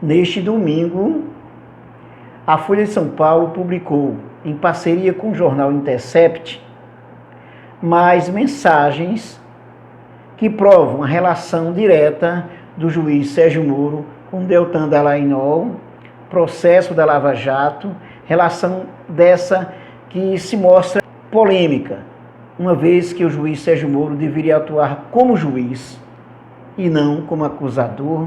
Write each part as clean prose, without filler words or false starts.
Neste domingo, a Folha de São Paulo publicou, em parceria com o jornal Intercept, mais mensagens que provam a relação direta do juiz Sérgio Moro com Deltan Dallagnol, processo da Lava Jato, relação dessa que se mostra polêmica, uma vez que o juiz Sérgio Moro deveria atuar como juiz e não como acusador,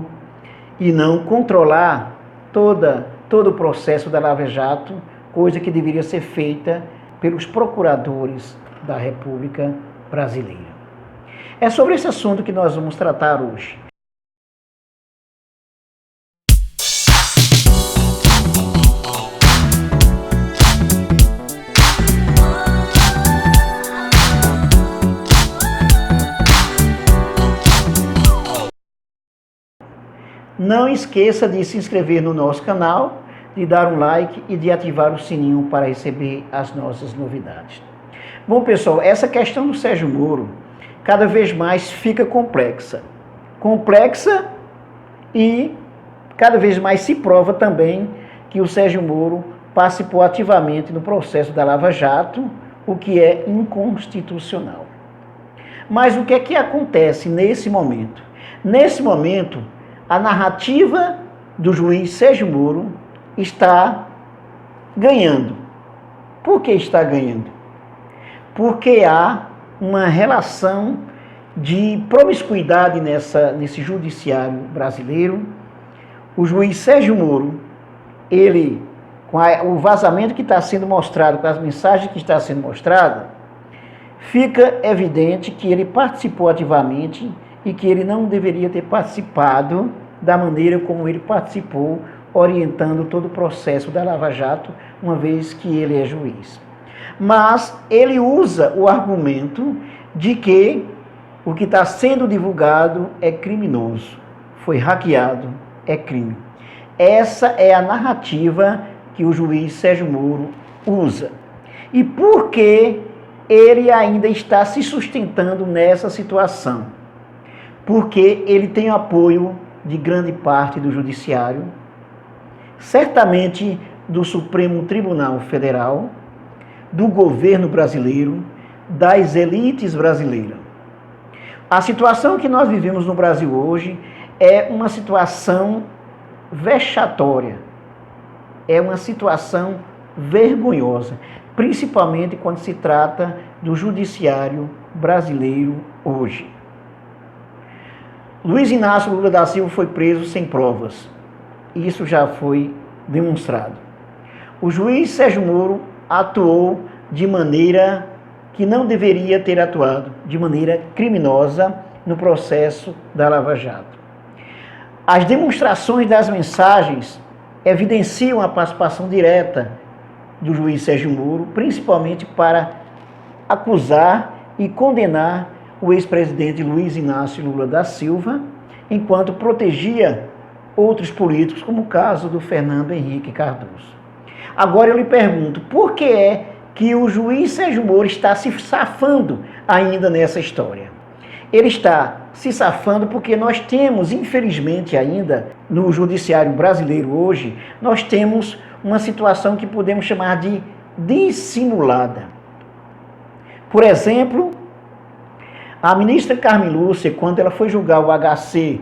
e não controlar todo o processo da Lava Jato, coisa que deveria ser feita pelos procuradores da República Brasileira. É sobre esse assunto que nós vamos tratar hoje. Não esqueça de se inscrever no nosso canal, de dar um like e de ativar o sininho para receber as nossas novidades. Bom, pessoal, essa questão do Sérgio Moro cada vez mais fica complexa. E cada vez mais se prova também que o Sérgio Moro participou ativamente no processo da Lava Jato, o que é inconstitucional. Mas o que é que acontece nesse momento? Nesse momento, a narrativa do juiz Sérgio Moro está ganhando. Por que está ganhando? Porque há uma relação de promiscuidade nesse judiciário brasileiro. O juiz Sérgio Moro, ele, com o vazamento que está sendo mostrado, com as mensagens que estão sendo mostradas, fica evidente que ele participou ativamente e que ele não deveria ter participado da maneira como ele participou, orientando todo o processo da Lava Jato, uma vez que ele é juiz. Mas ele usa o argumento de que o que está sendo divulgado é criminoso, foi hackeado, é crime. Essa é a narrativa que o juiz Sérgio Moro usa. E por que ele ainda está se sustentando nessa situação? Porque ele tem apoio de grande parte do judiciário, certamente do Supremo Tribunal Federal, do governo brasileiro, das elites brasileiras. A situação que nós vivemos no Brasil hoje é uma situação vexatória, é uma situação vergonhosa, principalmente quando se trata do judiciário brasileiro hoje. Luiz Inácio Lula da Silva foi preso sem provas. Isso já foi demonstrado. O juiz Sérgio Moro atuou de maneira que não deveria ter atuado, de maneira criminosa no processo da Lava Jato. As demonstrações das mensagens evidenciam a participação direta do juiz Sérgio Moro, principalmente para acusar e condenar o ex-presidente Luiz Inácio Lula da Silva, enquanto protegia outros políticos, como o caso do Fernando Henrique Cardoso. Agora eu lhe pergunto, por que é que o juiz Sérgio Moro está se safando ainda nessa história? Ele está se safando porque nós temos, infelizmente ainda, no judiciário brasileiro hoje, nós temos uma situação que podemos chamar de dissimulada. Por exemplo, a ministra Carmen Lúcia, quando ela foi julgar o HC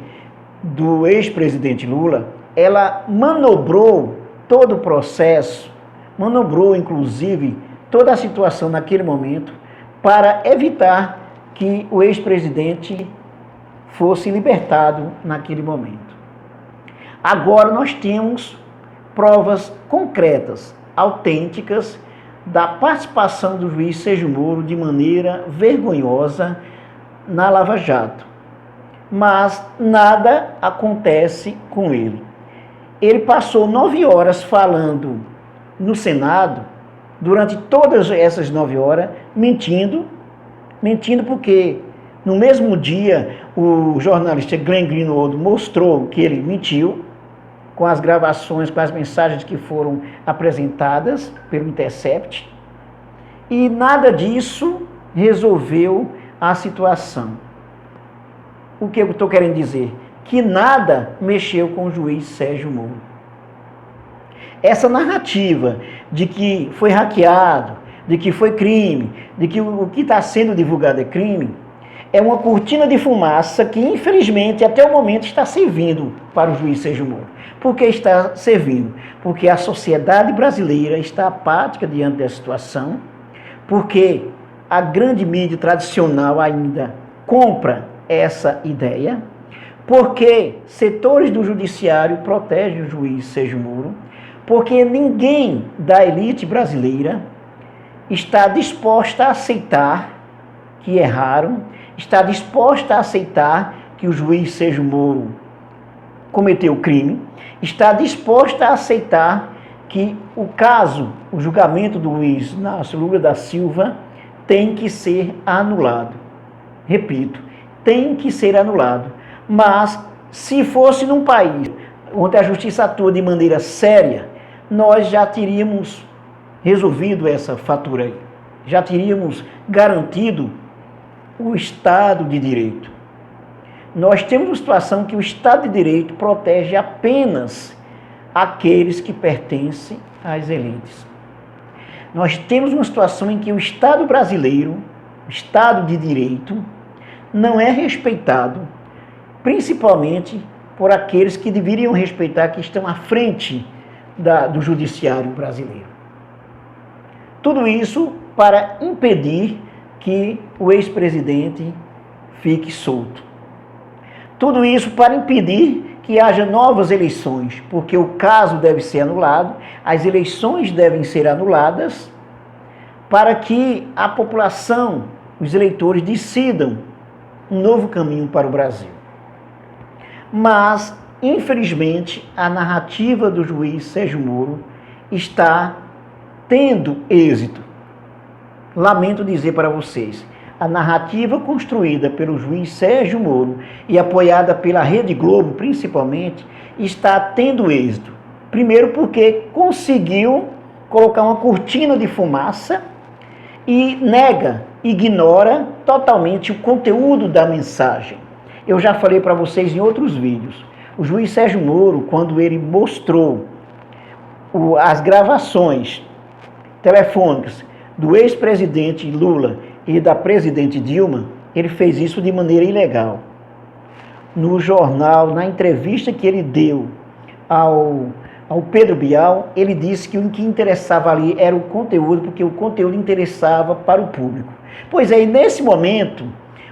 do ex-presidente Lula, ela manobrou todo o processo, manobrou inclusive toda a situação naquele momento para evitar que o ex-presidente fosse libertado naquele momento. Agora nós temos provas concretas, autênticas, da participação do juiz Sérgio Moro de maneira vergonhosa na Lava Jato. Mas nada acontece com ele. Ele passou 9 horas falando no Senado, durante todas essas 9 horas, mentindo porque no mesmo dia o jornalista Glenn Greenwald mostrou que ele mentiu, com as gravações, com as mensagens que foram apresentadas pelo Intercept, e nada disso resolveu a situação. O que eu estou querendo dizer? que nada mexeu com o juiz Sérgio Moro. Essa narrativa de que foi hackeado, de que foi crime, de que o que está sendo divulgado é crime, é uma cortina de fumaça que, infelizmente, até o momento está servindo para o juiz Sérgio Moro. Por que está servindo? Porque a sociedade brasileira está apática diante dessa situação, porque a grande mídia tradicional ainda compra essa ideia, porque setores do judiciário protegem o juiz Sérgio Moro, porque ninguém da elite brasileira está disposta a aceitar que erraram, está disposta a aceitar que o juiz Sérgio Moro cometeu crime, está disposta a aceitar que o caso, o julgamento do Luiz Inácio Lula da Silva tem que ser anulado. Repito, tem que ser anulado. Mas, se fosse num país onde a justiça atua de maneira séria, nós já teríamos resolvido essa fatura aí. Já teríamos garantido o Estado de Direito. Nós temos uma situação que o Estado de Direito protege apenas aqueles que pertencem às elites. Nós temos uma situação em que o Estado brasileiro, o Estado de Direito, não é respeitado, principalmente por aqueles que deveriam respeitar, que estão à frente do judiciário brasileiro. Tudo isso para impedir que o ex-presidente fique solto. Tudo isso para impedir que haja novas eleições, porque o caso deve ser anulado, as eleições devem ser anuladas, para que a população, os eleitores, decidam um novo caminho para o Brasil. Mas, infelizmente, a narrativa do juiz Sérgio Moro está tendo êxito. Lamento dizer para vocês, a narrativa construída pelo juiz Sérgio Moro e apoiada pela Rede Globo, principalmente, está tendo êxito. Primeiro porque conseguiu colocar uma cortina de fumaça e ignora totalmente o conteúdo da mensagem. Eu já falei para vocês em outros vídeos. O juiz Sérgio Moro, quando ele mostrou as gravações telefônicas do ex-presidente Lula e da presidente Dilma, ele fez isso de maneira ilegal. No jornal, na entrevista que ele deu ao Pedro Bial, ele disse que o que interessava ali era o conteúdo, porque o conteúdo interessava para o público. Pois é, e nesse momento,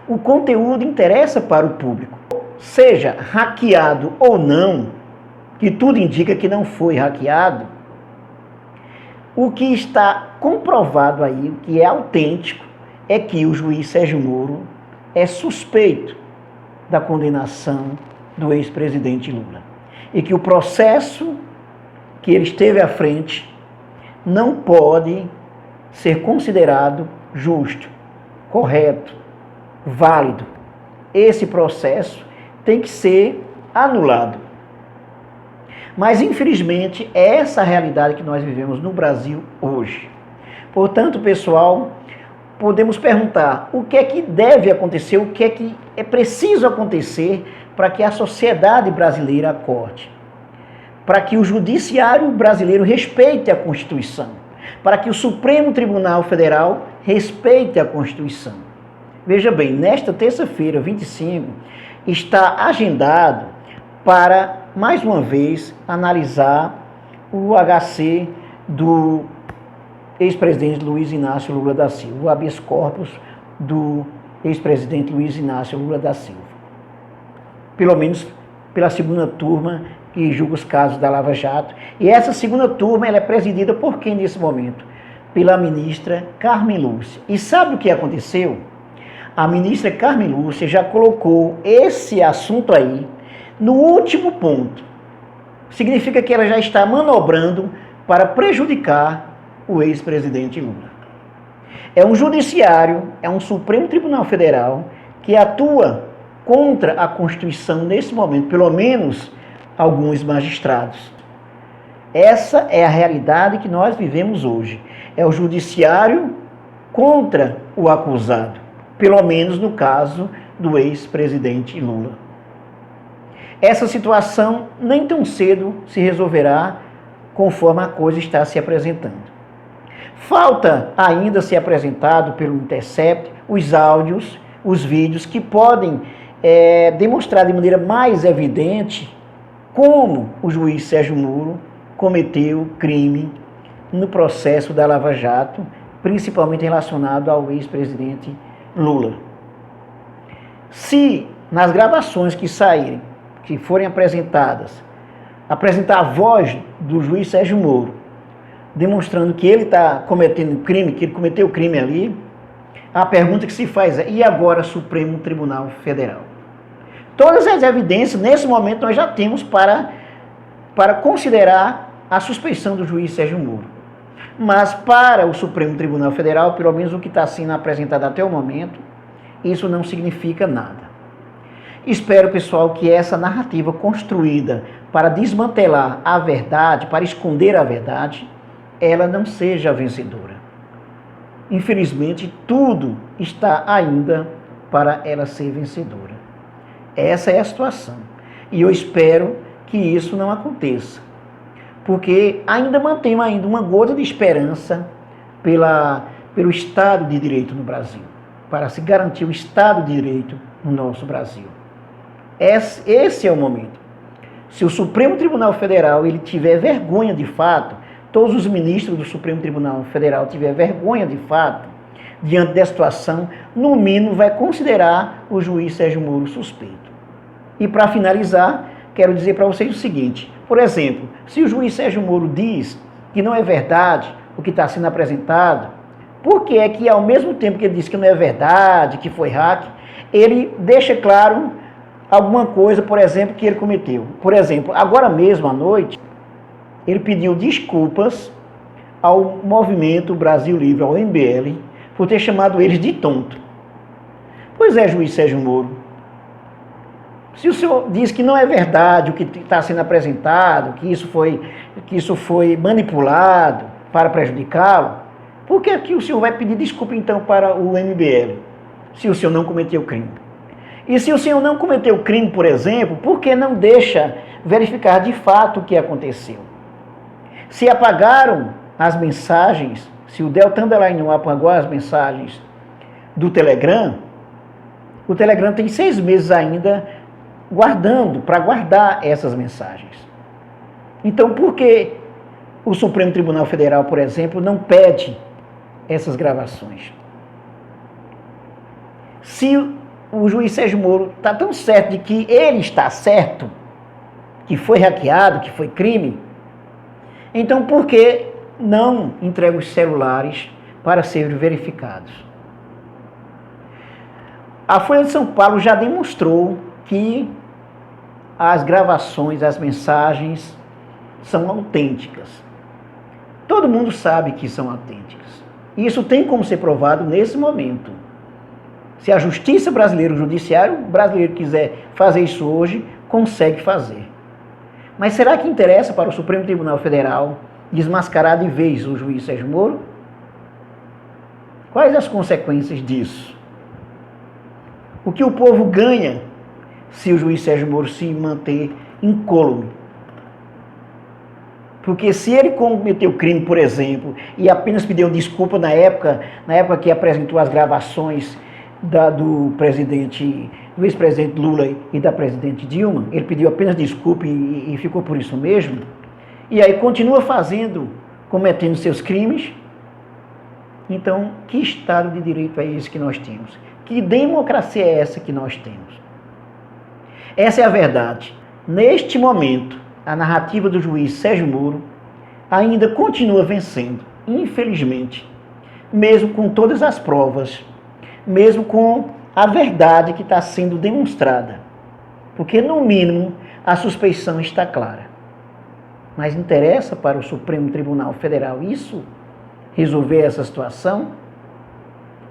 o conteúdo interessa para o público. Seja hackeado ou não, que tudo indica que não foi hackeado, o que está comprovado aí, o que é autêntico, é que o juiz Sérgio Moro é suspeito da condenação do ex-presidente Lula. E que o processo que ele esteve à frente não pode ser considerado justo, correto, válido. Esse processo tem que ser anulado. Mas, infelizmente, é essa a realidade que nós vivemos no Brasil hoje. Portanto, pessoal, podemos perguntar o que é que deve acontecer, o que é preciso acontecer para que a sociedade brasileira acorde, para que o judiciário brasileiro respeite a Constituição, para que o Supremo Tribunal Federal respeite a Constituição. Veja bem, nesta terça-feira, 25, está agendado para, mais uma vez, analisar o HC do ex-presidente Luiz Inácio Lula da Silva, o habeas corpus do ex-presidente Luiz Inácio Lula da Silva. Pelo menos pela segunda turma que julga os casos da Lava Jato. E essa segunda turma ela é presidida por quem nesse momento? Pela ministra Carmen Lúcia. E sabe o que aconteceu? A ministra Carmen Lúcia já colocou esse assunto aí no último ponto. Significa que ela já está manobrando para prejudicar o ex-presidente Lula. É um judiciário, é um Supremo Tribunal Federal que atua contra a Constituição nesse momento, pelo menos alguns magistrados. Essa é a realidade que nós vivemos hoje. É o judiciário contra o acusado, pelo menos no caso do ex-presidente Lula. essa situação nem tão cedo se resolverá conforme a coisa está se apresentando. Falta ainda ser apresentado pelo Intercept os áudios, os vídeos que podem demonstrar de maneira mais evidente como o juiz Sérgio Moro cometeu crime no processo da Lava Jato, principalmente relacionado ao ex-presidente Lula. Se nas gravações que saírem, que forem apresentadas, apresentar a voz do juiz Sérgio Moro, demonstrando que ele está cometendo crime, que ele cometeu crime ali, a pergunta que se faz é: e agora Supremo Tribunal Federal? Todas as evidências, nesse momento, nós já temos para considerar a suspeição do juiz Sérgio Moro. Mas para o Supremo Tribunal Federal, pelo menos o que está sendo apresentado até o momento, isso não significa nada. Espero, pessoal, que essa narrativa construída para desmantelar a verdade, para esconder a verdade, ela não seja vencedora. Infelizmente, tudo está ainda para ela ser vencedora. Essa é a situação. E eu espero que isso não aconteça. Porque ainda mantemos uma gota de esperança pelo Estado de Direito no Brasil. Para se garantir o Estado de Direito no nosso Brasil. Esse é o momento. Se o Supremo Tribunal Federal ele tiver vergonha de fato, todos os ministros do Supremo Tribunal Federal tiver vergonha de fato, diante dessa situação, no mínimo vai considerar o juiz Sérgio Moro suspeito. E para finalizar, quero dizer para vocês o seguinte: por exemplo, se o juiz Sérgio Moro diz que não é verdade o que está sendo apresentado, por que é que ao mesmo tempo que ele diz que não é verdade, que foi hack, ele deixa claro alguma coisa, por exemplo, que ele cometeu? Por exemplo, agora mesmo à noite, ele pediu desculpas ao Movimento Brasil Livre, ao MBL, por ter chamado eles de tonto. Pois é, juiz Sérgio Moro, se o senhor diz que não é verdade o que está sendo apresentado, que isso foi manipulado para prejudicá-lo, por que o senhor vai pedir desculpa então para o MBL, se o senhor não cometeu crime? E se o senhor não cometeu crime, por exemplo, por que não deixa verificar de fato o que aconteceu? Se apagaram as mensagens, se o Deltan Dallagnol apagou as mensagens do Telegram, o Telegram tem 6 meses ainda para guardar essas mensagens. Então, por que o Supremo Tribunal Federal, por exemplo, não pede essas gravações? Se o juiz Sérgio Moro está tão certo de que ele está certo, que foi hackeado, que foi crime, então por que não entrega os celulares para serem verificados? A Folha de São Paulo já demonstrou que as gravações, as mensagens são autênticas. Todo mundo sabe que são autênticas. Isso tem como ser provado nesse momento. Se a justiça brasileira, o judiciário brasileiro quiser fazer isso hoje, consegue fazer. Mas será que interessa para o Supremo Tribunal Federal desmascarar de vez o juiz Sérgio Moro? Quais as consequências disso? O que o povo ganha se o juiz Sérgio Moro se manter incólume? Porque se ele cometeu crime, por exemplo, e apenas pediu desculpa na época que apresentou as gravações do ex-presidente Lula e da presidente Dilma, ele pediu apenas desculpa e ficou por isso mesmo, e aí continua cometendo seus crimes, então que Estado de Direito é esse que nós temos? Que democracia é essa que nós temos? Essa é a verdade. Neste momento, a narrativa do juiz Sérgio Moro ainda continua vencendo, infelizmente, mesmo com todas as provas, mesmo com a verdade que está sendo demonstrada. Porque, no mínimo, a suspeição está clara. Mas interessa para o Supremo Tribunal Federal isso? Resolver essa situação?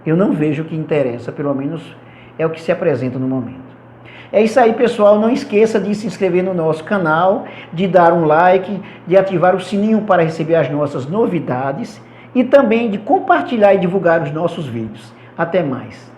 Eu não vejo que interessa, pelo menos é o que se apresenta no momento. É isso aí, pessoal. Não esqueça de se inscrever no nosso canal, de dar um like, de ativar o sininho para receber as nossas novidades e também de compartilhar e divulgar os nossos vídeos. Até mais.